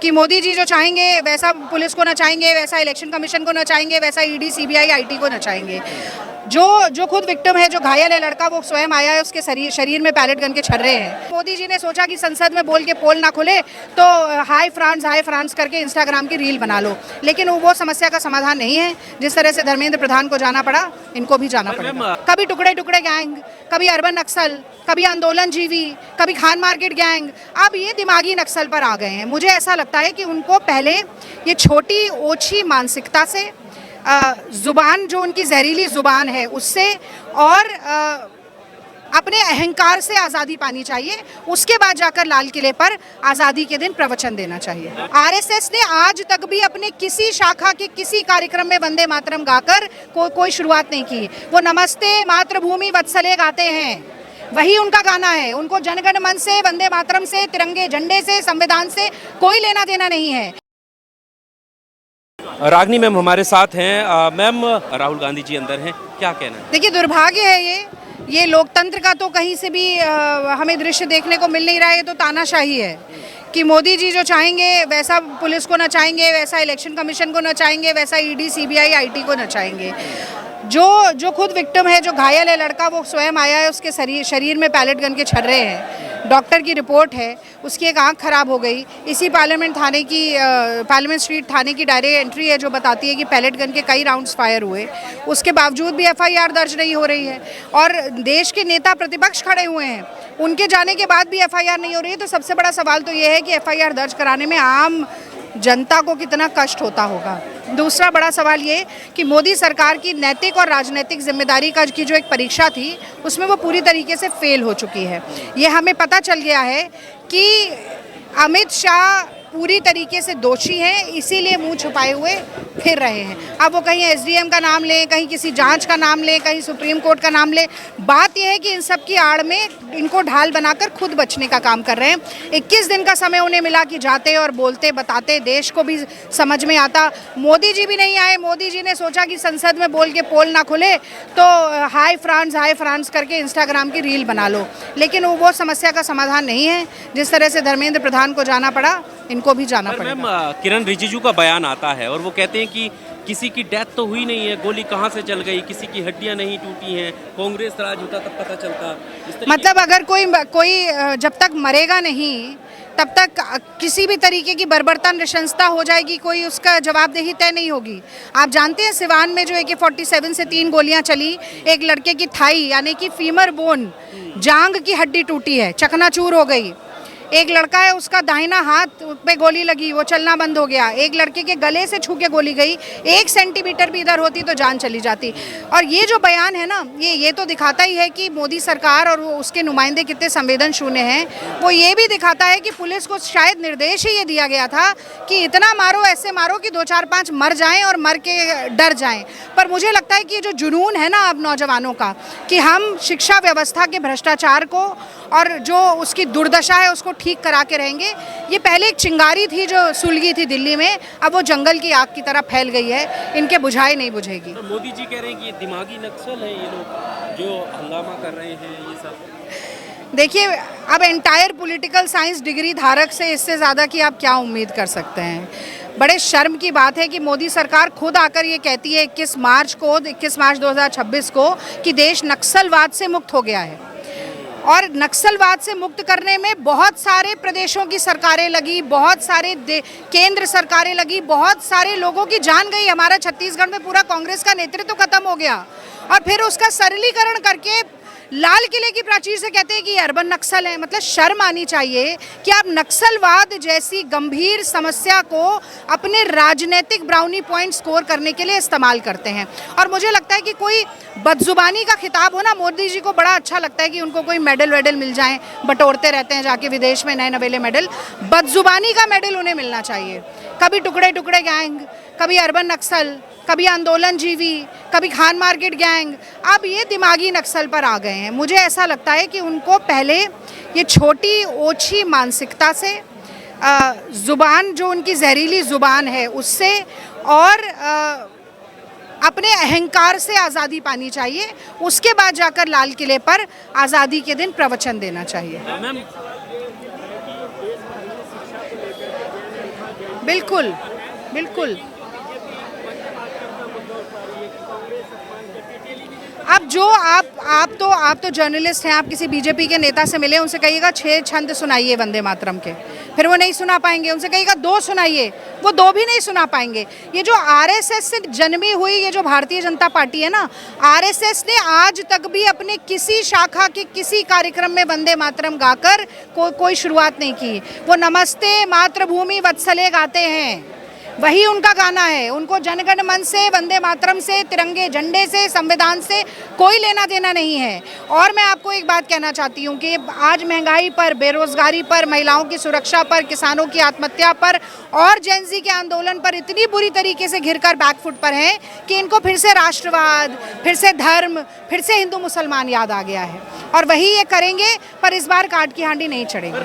कि मोदी जी जो चाहेंगे वैसा पुलिस को न चाहेंगे, वैसा इलेक्शन कमीशन को न चाहेंगे, वैसा ईडी सीबीआई आईटी को न चाहेंगे। जो खुद विक्टिम है, जो घायल है लड़का, वो स्वयं आया है, उसके शरीर में पैलेट गन के छर्रे हैं। मोदी जी ने सोचा कि संसद में बोल के पोल ना खुले तो हाय फ्रांस करके इंस्टाग्राम की रील बना लो, लेकिन वो समस्या का समाधान नहीं है। जिस तरह से धर्मेंद्र प्रधान को जाना पड़ा, इनको भी जाना पड़ेगा। कभी टुकड़े टुकड़े गैंग, कभी अर्बन नक्सल, कभी आंदोलन जीवी, कभी खान मार्केट गैंग, अब ये दिमागी नक्सल पर आ गए हैं। मुझे ऐसा लगता है कि उनको पहले ये छोटी ओछी मानसिकता से, जुबान जो उनकी जहरीली जुबान है उससे, और अपने अहंकार से आज़ादी पानी चाहिए। उसके बाद जाकर लाल किले पर आज़ादी के दिन प्रवचन देना चाहिए। आरएसएस ने आज तक भी अपने किसी शाखा के किसी कार्यक्रम में वंदे मातरम गाकर कोई शुरुआत नहीं की। वो नमस्ते मातृभूमि वत्सले गाते हैं, वही उनका गाना है। उनको जनगण मन से, वंदे मातरम से, तिरंगे झंडे से, संविधान से कोई लेना देना नहीं है। रागनी मैम हमारे साथ हैं। मैम, राहुल गांधी जी अंदर हैं, क्या कहना है? देखिए, दुर्भाग्य है ये लोकतंत्र का तो कहीं से भी हमें दृश्य देखने को मिल नहीं रहा है। ये तो तानाशाही है कि मोदी जी जो चाहेंगे वैसा पुलिस को न चाहेंगे, वैसा इलेक्शन कमीशन को न चाहेंगे, वैसा ईडी सीबीआई आईटी को न चाहेंगे। जो खुद विक्टिम है, जो घायल है लड़का, वो स्वयं आया है, उसके शरीर में पैलेट गन के छर्रे हैं। डॉक्टर की रिपोर्ट है, उसकी एक आंख खराब हो गई। इसी पार्लियामेंट स्ट्रीट थाने की डायरी एंट्री है जो बताती है कि पैलेट गन के कई राउंड्स फायर हुए। उसके बावजूद भी एफआईआर दर्ज नहीं हो रही है, और देश के नेता प्रतिपक्ष खड़े हुए हैं, उनके जाने के बाद भी एफआईआर नहीं हो रही है। तो सबसे बड़ा सवाल तो ये है कि एफआईआर दर्ज कराने में आम जनता को कितना कष्ट होता होगा। दूसरा बड़ा सवाल ये कि मोदी सरकार की नैतिक और राजनीतिक जिम्मेदारी की जो एक परीक्षा थी, उसमें वो पूरी तरीके से फेल हो चुकी है। ये हमें पता चल गया है कि अमित शाह पूरी तरीके से दोषी हैं, इसीलिए मुंह छुपाए हुए फिर रहे हैं। अब वो कहीं एसडीएम का नाम लें, कहीं किसी जांच का नाम लें, कहीं सुप्रीम कोर्ट का नाम लें, बात यह है कि इन सब की आड़ में इनको ढाल बनाकर खुद बचने का काम कर रहे हैं। 21 दिन का समय उन्हें मिला कि जाते और बोलते बताते, देश को भी समझ में आता। मोदी जी भी नहीं आए। मोदी जी ने सोचा कि संसद में बोल के पोल ना खुले तो हाय फ्रांस करके इंस्टाग्राम की रील बना लो, लेकिन वो समस्या का समाधान नहीं है। जिस तरह से धर्मेंद्र प्रधान को जाना पड़ा, इनको भी जाना पड़ेगा। मैम, किरण रिजिजू का बयान आता है और वो कहते हैं कि किसी की डेथ तो हुई नहीं है, गोली कहाँ से चल गई, किसी की हड्डियां नहीं टूटी हैं, कांग्रेस राज होता तब पता चलता। मतलब अगर कोई जब तक मरेगा नहीं तब तक किसी भी तरीके की बर्बरता नृशंसता हो जाएगी, कोई उसका जवाबदेही तय नहीं होगी। आप जानते हैं सिवान में जो AK-47 से 3 गोलियां चली, एक लड़के की थाई यानी कि फीमर बोन, जांग की हड्डी टूटी है, चकनाचूर हो गई। एक लड़का है, उसका दाहिना हाथ पे गोली लगी, वो चलना बंद हो गया। एक लड़के के गले से छू के गोली गई, 1 सेंटीमीटर भी इधर होती तो जान चली जाती। और ये जो बयान है ना, ये तो दिखाता ही है कि मोदी सरकार और उसके नुमाइंदे कितने संवेदन शून्य हैं। वो ये भी दिखाता है कि पुलिस को शायद निर्देश ही ये दिया गया था कि इतना मारो, ऐसे मारो कि 2 4 5 मर जाएं और मर के डर जाएं। पर मुझे लगता है कि ये जो जुनून है ना अब नौजवानों का, कि हम शिक्षा व्यवस्था के भ्रष्टाचार को और जो उसकी दुर्दशा है उसको ठीक करा के रहेंगे। ये पहले एक चिंगारी थी जो सुलगी थी दिल्ली में, अब वो जंगल की आग की तरह फैल गई है, इनके बुझाए नहीं बुझेगी। तो मोदी जी कह रहे हैं कि ये दिमागी नक्सल है, ये लोग जो हंगामा कर रहे हैं, ये सब। देखिए, अब एंटायर पॉलिटिकल साइंस डिग्री धारक से इससे ज़्यादा की आप क्या उम्मीद कर सकते हैं। बड़े शर्म की बात है कि मोदी सरकार खुद आकर ये कहती है 21 मार्च 2026 को कि देश नक्सलवाद से मुक्त हो गया है। और नक्सलवाद से मुक्त करने में बहुत सारे प्रदेशों की सरकारें लगी, बहुत सारे केंद्र सरकारें लगी, बहुत सारे लोगों की जान गई। हमारा छत्तीसगढ़ में पूरा कांग्रेस का नेतृत्व खत्म हो गया, और फिर उसका सरलीकरण करके लाल किले की प्राचीर से कहते हैं कि ये अर्बन नक्सल है। मतलब शर्म आनी चाहिए कि आप नक्सलवाद जैसी गंभीर समस्या को अपने राजनीतिक ब्राउनी पॉइंट स्कोर करने के लिए इस्तेमाल करते हैं। और मुझे लगता है कि कोई बदजुबानी का खिताब हो ना, मोदी जी को बड़ा अच्छा लगता है कि उनको कोई मेडल वेडल मिल जाए, बटोरते रहते हैं जाके विदेश में नए नवेले मेडल। बदजुबानी का मेडल उन्हें मिलना चाहिए। कभी टुकड़े टुकड़े गैंग, कभी अर्बन नक्सल, कभी आंदोलन जीवी, कभी खान मार्केट गैंग, अब ये दिमागी नक्सल पर आ गए हैं। मुझे ऐसा लगता है कि उनको पहले ये छोटी ओछी मानसिकता से, जुबान जो उनकी जहरीली जुबान है उससे, और अपने अहंकार से आज़ादी पानी चाहिए। उसके बाद जाकर लाल किले पर आज़ादी के दिन प्रवचन देना चाहिए। बिल्कुल बिल्कुल। अब जो आप तो जर्नलिस्ट हैं, आप किसी बीजेपी के नेता से मिले, उनसे कहिएगा 6 छंद सुनाइए वंदे मातरम के, फिर वो नहीं सुना पाएंगे। उनसे कहिएगा 2 सुनाइए, वो 2 भी नहीं सुना पाएंगे। ये जो आरएसएस से जन्मी हुई ये जो भारतीय जनता पार्टी है ना, आरएसएस ने आज तक भी अपने किसी शाखा के किसी कार्यक्रम में वंदे मातरम गाकर कोई शुरुआत नहीं की। वो नमस्ते मातृभूमि वत्सले गाते हैं, वही उनका गाना है। उनको जनगण मन से, वंदे मातरम से, तिरंगे झंडे से, संविधान से कोई लेना देना नहीं है। और मैं आपको एक बात कहना चाहती हूँ कि आज महंगाई पर, बेरोजगारी पर, महिलाओं की सुरक्षा पर, किसानों की आत्महत्या पर और जेनजी के आंदोलन पर इतनी बुरी तरीके से घिरकर बैकफुट पर हैं कि इनको फिर से राष्ट्रवाद, फिर से धर्म, फिर से हिंदू मुसलमान याद आ गया है। और वही ये करेंगे, पर इस बार काट की हांडी नहीं चढ़ेगी।